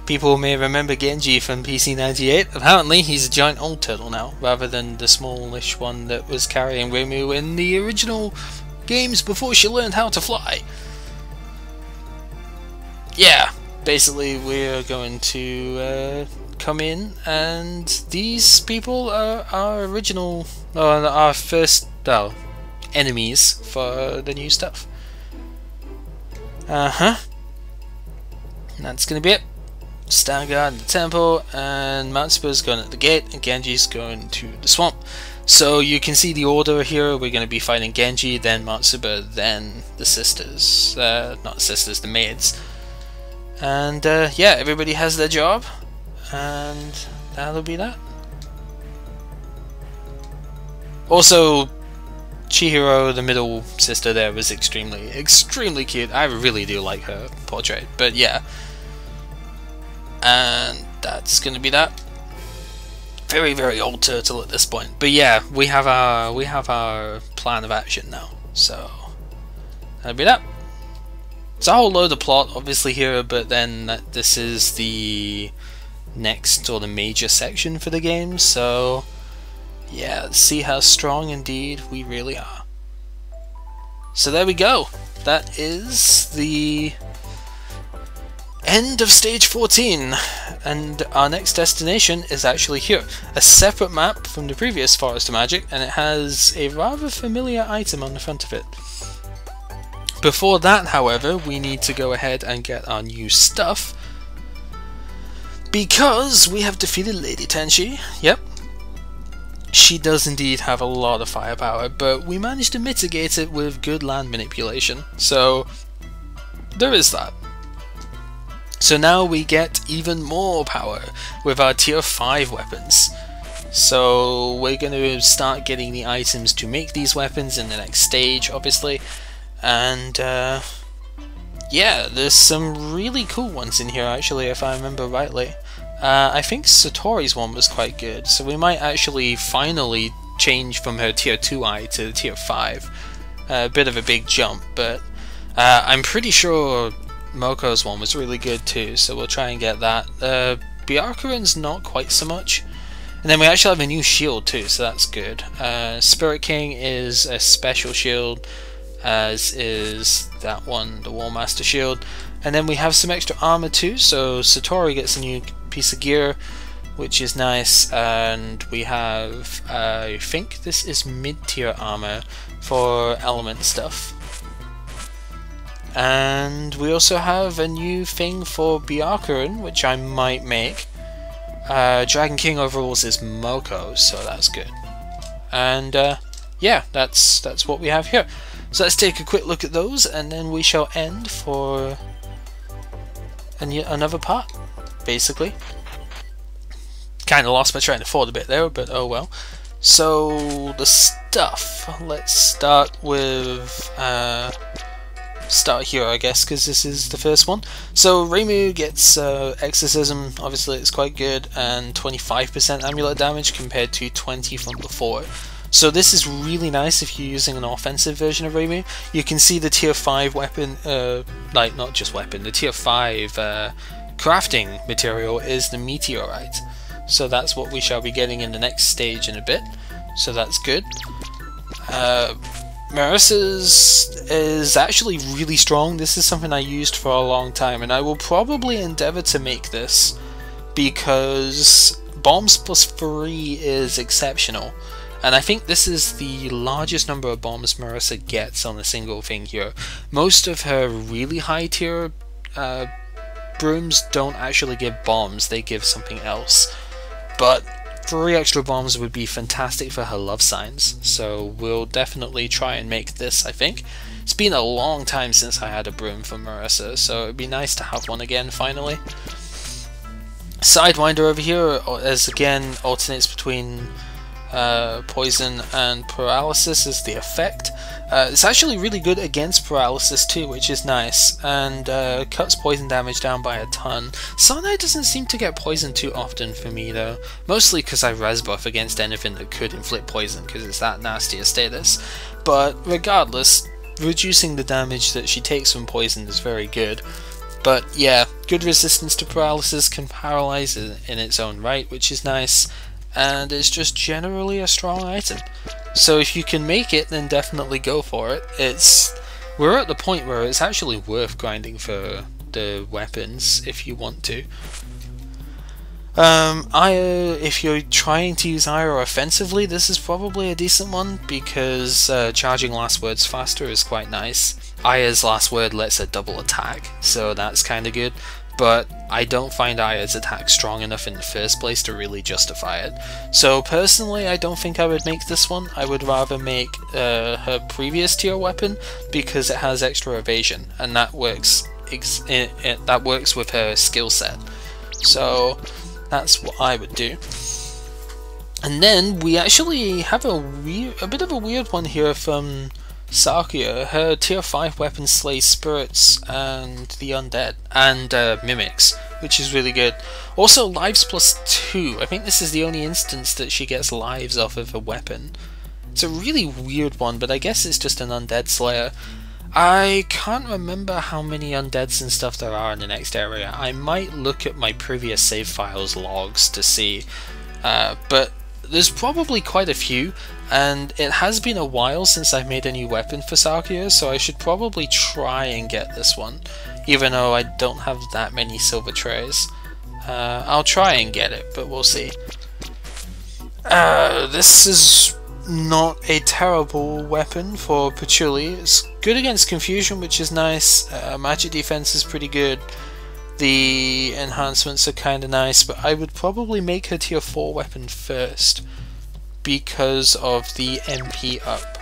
People may remember Genji from PC98. Apparently he's a giant old turtle now, rather than the smallish one that was carrying Reimu in the original games before she learned how to fly. Yeah, basically we're going to come in, and these people are our original, our first, enemies for the new stuff. That's gonna be it. Stand guard in the temple, and Matsuba's going at the gate, and Genji's going to the swamp. So you can see the order here. We're going to be fighting Genji, then Matsuba, then the sisters. Not sisters, the maids. And yeah, everybody has their job, and that'll be that. Also, Chihiro, the middle sister there, was extremely cute. I really do like her portrait, but yeah. And that's gonna be that. Very old turtle at this point. But yeah, we have our plan of action now. So that'll be that. It's a whole load of plot obviously here, but then this is the next or the major section for the game, so yeah, let's see how strong indeed we really are. So there we go. That is the end of stage 14, and our next destination is actually here. A separate map from the previous Forest of Magic, and it has a rather familiar item on the front of it. Before that, however, we need to go ahead and get our new stuff, because we have defeated Lady Tenshi. Yep, she does indeed have a lot of firepower, but we managed to mitigate it with good land manipulation, so there is that. So now we get even more power with our tier 5 weapons. So we're going to start getting the items to make these weapons in the next stage, obviously. And yeah, there's some really cool ones in here actually, if I remember rightly. I think Satori's one was quite good, so we might actually finally change from her tier 2i to tier 5. A bit of a big jump, but I'm pretty sure Moko's one was really good too, so we'll try and get that. Byakuran's not quite so much. And then we actually have a new shield too, so that's good. Spirit King is a special shield, as is that one, the Warmaster shield. And then we have some extra armor too, so Satori gets a new piece of gear, which is nice. And we have, I think this is mid-tier armor for element stuff. And we also have a new thing for Byakuran, which I might make. Dragon King overalls is Moko, so that's good. And yeah, that's what we have here. So let's take a quick look at those, and then we shall end for and yet another part, basically. Kind of lost my train of thought a bit there, but oh well. So the stuff, let's start with start here, I guess, because this is the first one. So Reimu gets Exorcism, obviously it's quite good, and 25% amulet damage compared to 20 from before. So this is really nice if you're using an offensive version of Reimu. You can see the tier 5 weapon, like not just weapon, the tier 5 crafting material is the meteorite. So that's what we shall be getting in the next stage in a bit. So that's good. Marissa's is actually really strong. This is something I used for a long time, and I will probably endeavour to make this because bombs plus 3 is exceptional. And I think this is the largest number of bombs Marissa gets on a single thing here. Most of her really high tier brooms don't actually give bombs, they give something else. But 3 extra bombs would be fantastic for her love signs, so we'll definitely try and make this, I think. It's been a long time since I had a broom for Marissa, so it'd be nice to have one again finally. Sidewinder over here, as again alternates between poison and paralysis is the effect. It's actually really good against paralysis too, which is nice, and cuts poison damage down by a ton. Sanai doesn't seem to get poisoned too often for me though, mostly because I res buff against anything that could inflict poison because it's that nasty a status. But regardless, reducing the damage that she takes from poison is very good. But yeah, good resistance to paralysis, can paralyze in its own right, which is nice. And it's just generally a strong item. So if you can make it, then definitely go for it. We're at the point where it's actually worth grinding for the weapons if you want to. Aya, if you're trying to use Aya offensively, this is probably a decent one because charging last words faster is quite nice. Aya's last word lets her double attack, so that's kinda good. But I don't find Aya's attack strong enough in the first place to really justify it. So personally, I don't think I would make this one. I would rather make her previous tier weapon because it has extra evasion, and that works. That works with her skill set. So that's what I would do. And then we actually have a bit of a weird one here from Sakuya. Her tier 5 weapon slays spirits and the undead, and mimics, which is really good. Also lives plus 2. I think this is the only instance that she gets lives off of a weapon. It's a really weird one, but I guess it's just an undead slayer. I can't remember how many undeads and stuff there are in the next area. I might look at my previous save files logs to see, but there's probably quite a few, and it has been a while since I've made a new weapon for Sakuya, so I should probably try and get this one, even though I don't have that many silver trays. I'll try and get it, but we'll see. This is not a terrible weapon for Patchouli. It's good against confusion, which is nice. Magic defense is pretty good. The enhancements are kinda nice, but I would probably make her tier 4 weapon first because of the MP up.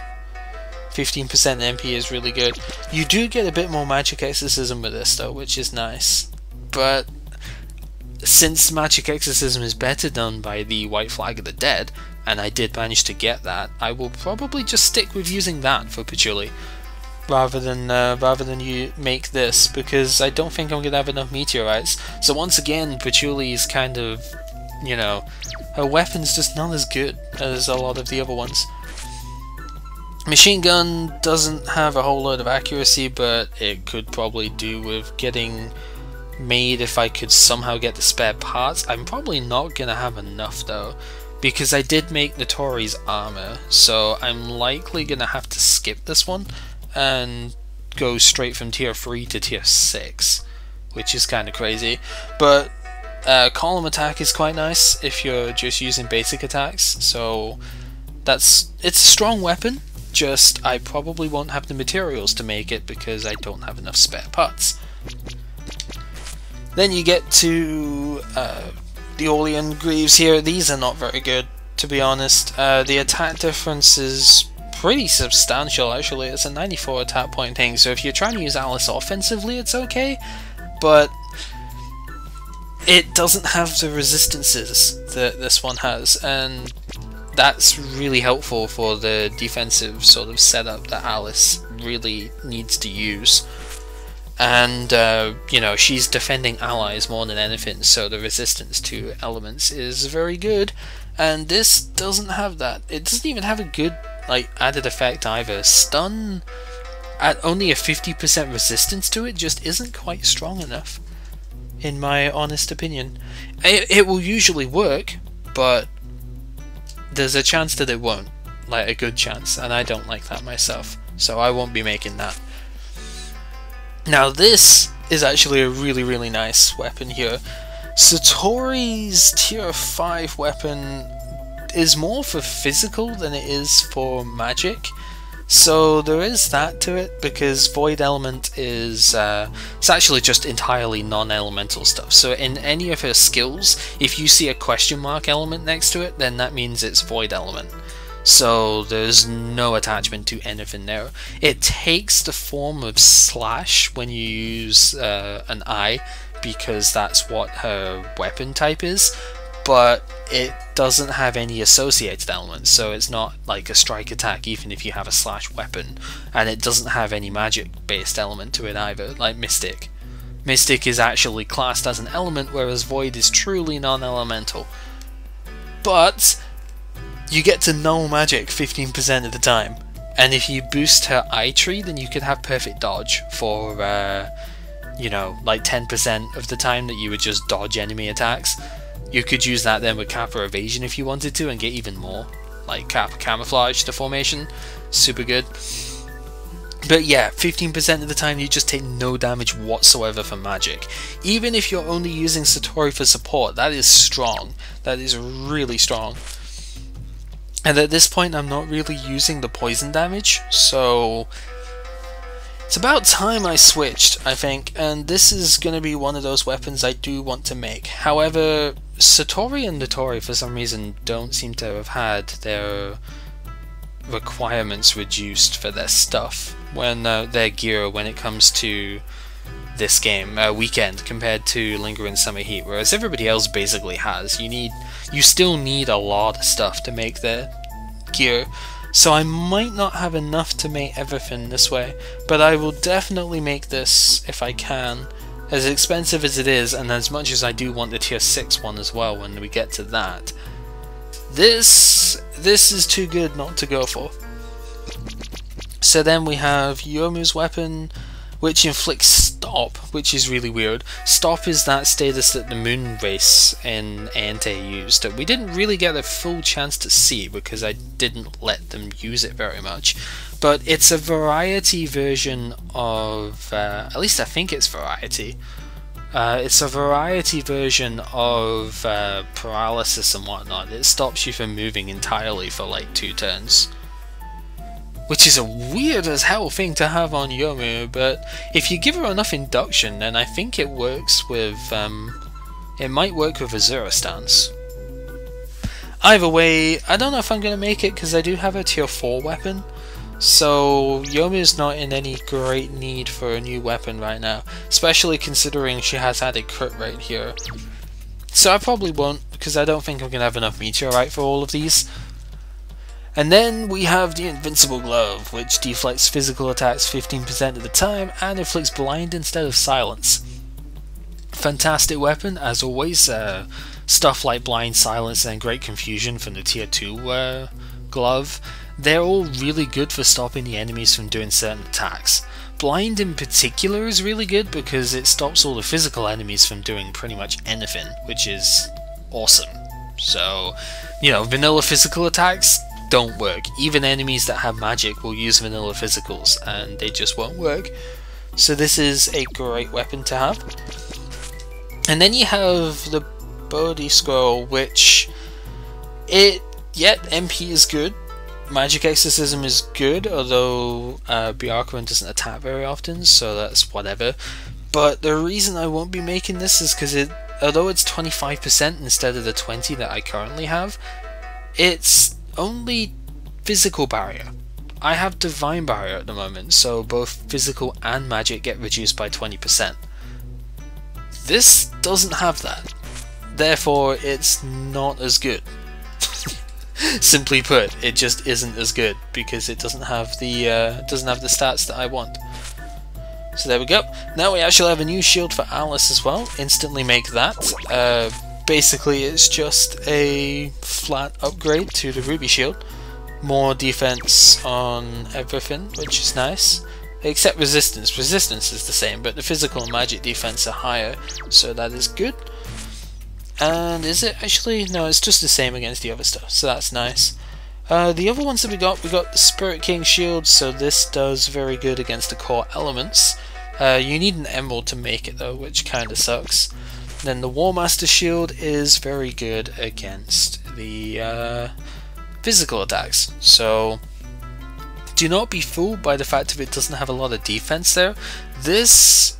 15% MP is really good. You do get a bit more magic exorcism with this though, which is nice. But since magic exorcism is better done by the White Flag of the Dead, and I did manage to get that, I will probably just stick with using that for Patchouli. Rather than you make this, because I don't think I'm gonna have enough meteorites. So once again, Patchouli's kind of, you know, her weapon's just not as good as a lot of the other ones. Machine gun doesn't have a whole lot of accuracy, but it could probably do with getting made if I could somehow get the spare parts. I'm probably not gonna have enough though, because I did make Notori's armor, so I'm likely gonna have to skip this one and go straight from tier 3 to tier 6, which is kind of crazy. But column attack is quite nice if you're just using basic attacks, so it's a strong weapon, just I probably won't have the materials to make it because I don't have enough spare parts. Then you get to the Orlean Greaves here. These are not very good, to be honest. The attack difference is pretty substantial actually. It's a 94 attack point thing, so if you're trying to use Alice offensively it's okay, but it doesn't have the resistances that this one has, and that's really helpful for the defensive sort of setup that Alice really needs to use. And you know, she's defending allies more than anything, so the resistance to elements is very good, and this doesn't have that. It doesn't even have a good like added effect either. Stun at only a 50% resistance to it just isn't quite strong enough, in my honest opinion. It will usually work, but there's a chance that it won't, like a good chance, and I don't like that myself, so I won't be making that. Now this is actually a really nice weapon here. Satori's tier 5 weapon is more for physical than it is for magic, so there is that to it, because Void Element is it's actually just entirely non-elemental stuff. So in any of her skills, if you see a question mark element next to it, then that means it's Void Element. So there's no attachment to anything there. It takes the form of slash when you use an eye, because that's what her weapon type is, but it doesn't have any associated elements, so it's not like a strike attack even if you have a slash weapon, and it doesn't have any magic based element to it either, like Mystic. Mystic is actually classed as an element, whereas Void is truly non-elemental. But you get to null magic 15% of the time, and if you boost her eye tree, then you could have perfect dodge for you know, like 10% of the time that you would just dodge enemy attacks. You could use that then with Kappa Evasion if you wanted to, and get even more, like Kappa Camouflage to formation. Super good. But yeah, 15% of the time you just take no damage whatsoever from magic. Even if you're only using Satori for support, that is strong. That is really strong. And at this point I'm not really using the poison damage, so it's about time I switched, I think, and this is going to be one of those weapons I do want to make. However, Satori and Notori for some reason don't seem to have had their requirements reduced for their stuff, when their gear when it comes to this game, Weekend, compared to Lingering Summer Heat, whereas everybody else basically has. You still need a lot of stuff to make their gear, so I might not have enough to make everything this way, but I will definitely make this if I can, as expensive as it is, and as much as I do want the tier 6 one as well when we get to that. This is too good not to go for. So then we have Yomu's weapon, which inflicts Stop, which is really weird. Stop is that status that the Moon Race in Ante used, that we didn't really get a full chance to see because I didn't let them use it very much. But it's a variety version of, at least I think it's variety. It's a variety version of paralysis and whatnot. It stops you from moving entirely for like 2 turns. Which is a weird as hell thing to have on Youmu, but if you give her enough induction, then I think it works with, it might work with Azura stance. Either way, I don't know if I'm going to make it because I do have a tier 4 weapon, so Yomu's not in any great need for a new weapon right now, especially considering she has added crit rate here. So I probably won't, because I don't think I'm going to have enough meteorite for all of these. And then we have the Invincible Glove, which deflects physical attacks 15% of the time and inflicts blind instead of silence. Fantastic weapon, as always. Stuff like blind, silence, and great confusion from the tier 2 glove. They're all really good for stopping the enemies from doing certain attacks. Blind in particular is really good because it stops all the physical enemies from doing pretty much anything, which is awesome. So, you know, vanilla physical attacks don't work. Even enemies that have magic will use vanilla physicals and they just won't work. So this is a great weapon to have. And then you have the Bodhi Scroll, which MP is good. Magic Exorcism is good, although Byakuran doesn't attack very often, so that's whatever. But the reason I won't be making this is because although it's 25% instead of the 20 that I currently have, it's only physical barrier. I have divine barrier at the moment, so both physical and magic get reduced by 20%. This doesn't have that. Therefore, it's not as good. Simply put, it just isn't as good because it doesn't have the stats that I want. So there we go. Now we actually have a new shield for Alice as well. Instantly make that. Basically, it's just a flat upgrade to the Ruby shield. More defense on everything, which is nice. Except resistance. Resistance is the same, but the physical and magic defense are higher, so that is good. And is it actually? No, it's just the same against the other stuff, so that's nice. The other ones that we got the Spirit King shield, so this does very good against the core elements. You need an emerald to make it though, which kinda sucks. Then the War Master shield is very good against the physical attacks, so do not be fooled by the fact that it doesn't have a lot of defense there. This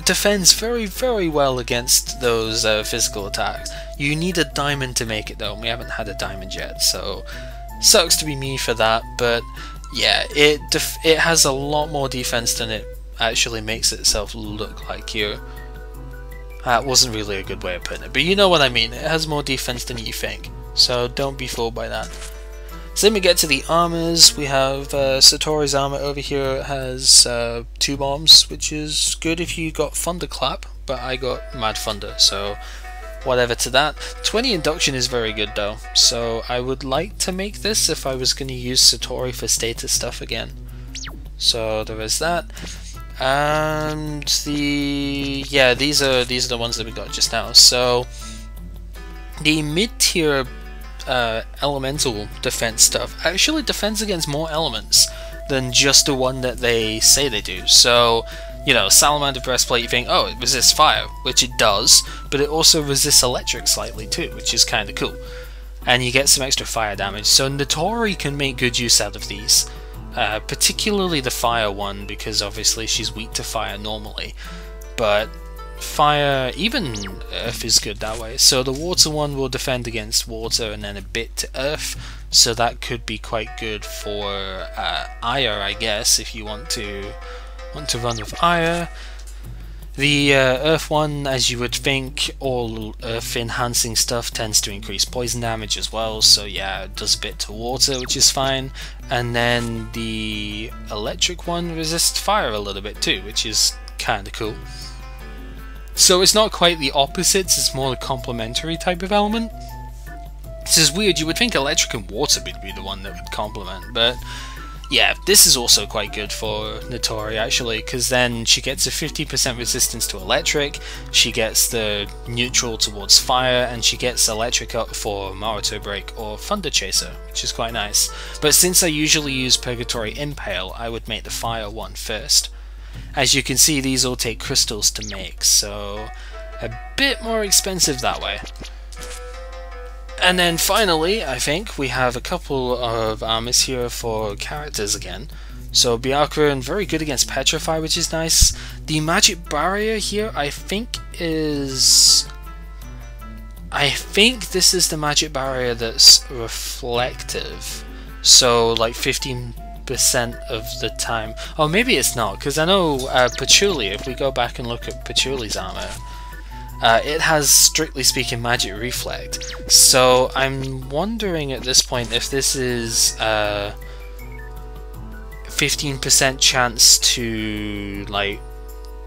defends very, very well against those physical attacks. You need a diamond to make it though, and we haven't had a diamond yet, so sucks to be me for that, but yeah, it has a lot more defense than it actually makes itself look like here. That wasn't really a good way of putting it, but you know what I mean. It has more defense than you think, so don't be fooled by that. So then we get to the armors. We have Satori's armor over here. It has 2 bombs, which is good if you got Thunderclap, but I got Mad Thunder, so whatever to that. 20 induction is very good though, so I would like to make this if I was going to use Satori for status stuff again. So there is that. And these are the ones that we got just now. So the mid-tier elemental defense stuff actually defends against more elements than just the one that they say they do. So, you know, Salamander Breastplate, you think, oh, it resists fire, which it does, but it also resists electric slightly too, which is kind of cool. And you get some extra fire damage, so Notori can make good use out of these. Particularly the fire one, because obviously she's weak to fire normally, but fire, even earth is good that way. So the water one will defend against water and then a bit to earth, so that could be quite good for Ire, I guess, if you want to run with Ire. The earth one, as you would think, all earth enhancing stuff tends to increase poison damage as well, so yeah, it does a bit to water, which is fine. And then the electric one resists fire a little bit too, which is kinda cool. So it's not quite the opposites, it's more the complementary type of element. This is weird, you would think electric and water would be the one that would complement, but yeah, this is also quite good for Notori actually, because then she gets a 50% resistance to electric, she gets the neutral towards fire, and she gets electric up for Maruto Break or Thunder Chaser, which is quite nice. But since I usually use Purgatory Impale, I would make the fire one first. As you can see, these all take crystals to make, so a bit more expensive that way. And then finally, I think, we have a couple of armors here for characters again. So Byakuran, very good against Petrify, which is nice. The magic barrier here, I think this is the magic barrier that's reflective. So like 15% of the time. Oh, maybe it's not, because I know Patchouli, if we go back and look at Patchouli's armor, it has, strictly speaking, magic reflect. So I'm wondering at this point if this is 15% chance to like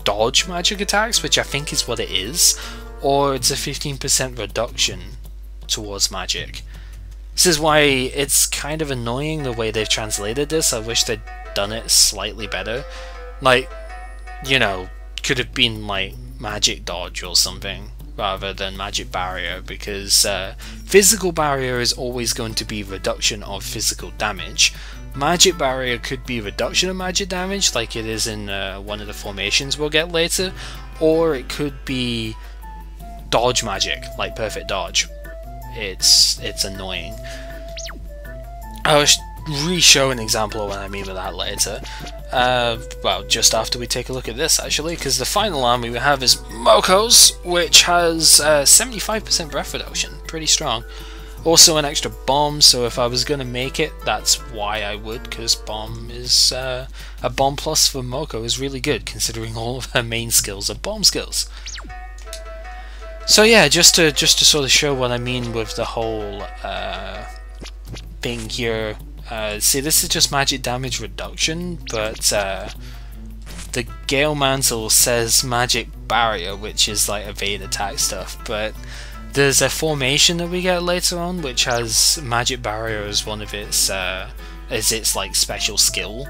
dodge magic attacks, which I think is what it is, or it's a 15% reduction towards magic. This is why it's kind of annoying the way they've translated this. I wish they'd done it slightly better. Like, you know, could have been like magic dodge or something rather than magic barrier, because physical barrier is always going to be reduction of physical damage. Magic barrier could be reduction of magic damage, like it is in one of the formations we'll get later, or it could be dodge magic, like perfect dodge. It's annoying. I'll re-show an example of what I mean by that later. Well, just after we take a look at this actually, because the final army we have is Moko's, which has 75% breath reduction, pretty strong. Also an extra bomb, so if I was going to make it, that's why I would, because bomb is a bomb plus for Moko is really good, considering all of her main skills are bomb skills. So yeah, just to sort of show what I mean with the whole thing here. See, this is just magic damage reduction, but the Gale Mantle says magic barrier, which is like evade attack stuff, but there's a formation that we get later on which has magic barrier as one of its like special skill.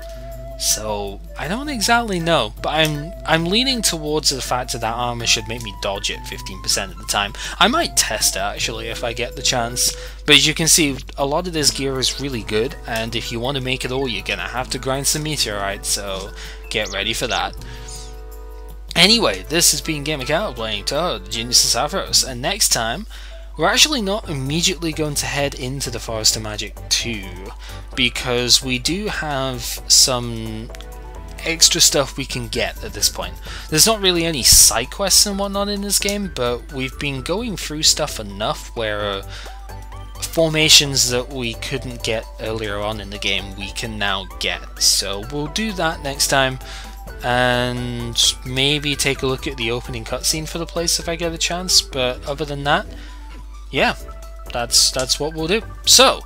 So I don't exactly know, but I'm leaning towards the fact that armor should make me dodge it 15% of the time. I might test it actually if I get the chance, but as you can see, a lot of this gear is really good, and if you want to make it all, you're gonna have to grind some meteorites, so get ready for that. Anyway, this has been GamerCat playing Touhou, the Genius of Sapphiros, and next time we're actually not immediately going to head into the Forest of Magic 2, because we do have some extra stuff we can get at this point. There's not really any side quests and whatnot in this game, but we've been going through stuff enough where formations that we couldn't get earlier on in the game we can now get. So we'll do that next time, and maybe take a look at the opening cutscene for the place if I get a chance, but other than that, yeah, that's what we'll do. So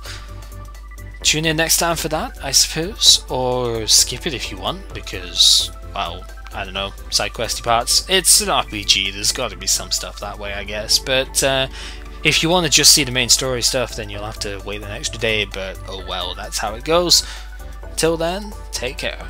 tune in next time for that, I suppose, or skip it if you want, because, well, I don't know, side questy parts. It's an RPG, there's got to be some stuff that way, I guess, but if you want to just see the main story stuff, then you'll have to wait an extra day, but oh well, that's how it goes. Till then, take care.